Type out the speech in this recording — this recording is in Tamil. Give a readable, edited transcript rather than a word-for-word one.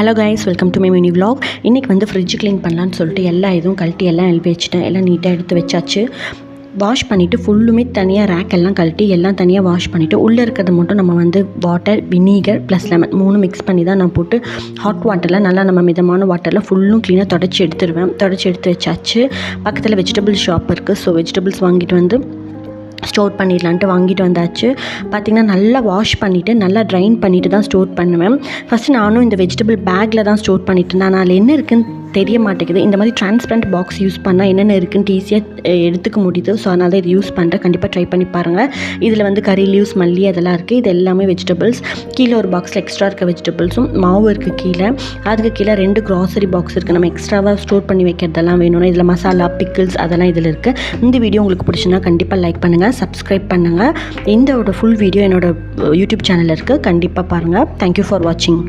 Hello guys, welcome to my mini vlog. இன்றைக்கி வந்து ஃப்ரிட்ஜ் க்ளீன் பண்ணலான்னு சொல்லிட்டு எல்லா இதுவும் கழட்டி எல்லாம் எழுப்பி வச்சுட்டேன். எல்லாம் நீட்டாக எடுத்து வச்சாச்சு. வாஷ் பண்ணிவிட்டு ஃபுல்லுமே தனியாக ரேக் எல்லாம் கழட்டி எல்லாம் தனியாக வாஷ் பண்ணிவிட்டு உள்ளே இருக்கிறது மட்டும் நம்ம வந்து water, vinegar plus lemon 3 mix பண்ணி தான் நான் போட்டு ஹாட் வாட்டரில் நல்லா நம்ம மிதமான வாட்டரில் ஃபுல்லும் க்ளீனாக தொடச்சி எடுத்துடுவேன். தொடச்சி எடுத்து வச்சாச்சு. பக்கத்தில் வெஜிடபிள் ஷாப் இருக்குது. ஸோ வெஜிடபிள்ஸ் வாங்கிட்டு வந்து ஸ்டோர் பண்ணிடலான்ட்டு வாங்கிட்டு வந்தாச்சு. பார்த்திங்கன்னா நல்லா வாஷ் பண்ணிவிட்டு நல்லா ட்ரைன் பண்ணிவிட்டு தான் ஸ்டோர் பண்ணுவேன். ஃபஸ்ட்டு நானும் இந்த வெஜிடபிள் பேக்கில் தான் ஸ்டோர் பண்ணிட்டு இருந்தேன். அதில் என்ன இருக்குன்னு தெரிய மாட்டேங்குது. இந்த மாதிரி டிரான்ஸ்பரண்ட் பாக்ஸ் யூஸ் பண்ணால் என்னென்ன இருக்குன்ட்டு ஈஸியாக எடுத்துக்க முடியுது. ஸோ அதனால தான் இது யூஸ் பண்ணுறேன். கண்டிப்பாக ட்ரை பண்ணி பாருங்கள். இதில் வந்து கறி லீவ்ஸ், மல்லி அதெல்லாம் இருக்குது. இது எல்லாமே வெஜிடபிள்ஸ். கீழே ஒரு பாக்ஸில் எக்ஸ்ட்ரா இருக்க வெஜிடபிள்ஸும் மாவு இருக்குது கீழே. அதுக்கு கீழே 2 க்ராசரி பாக்ஸ் இருக்குது. நம்ம எக்ஸ்ட்ராவாக ஸ்டோர் பண்ணி வைக்கிறதெல்லாம் வேணும்னா இதில் மசாலா, பிக்கிள்ஸ் அதெல்லாம் இதில் இருக்குது. இந்த வீடியோ உங்களுக்கு பிடிச்சுன்னா கண்டிப்பாக லைக் பண்ணுங்கள், சப்ஸ்கிரைப் பண்ணுங்கள். இந்த ஃபுல் வீடியோ என்னோடய யூடியூப் சேனலில் இருக்குது. கண்டிப்பாக பாருங்கள். தேங்க்யூ ஃபார் வாட்சிங்.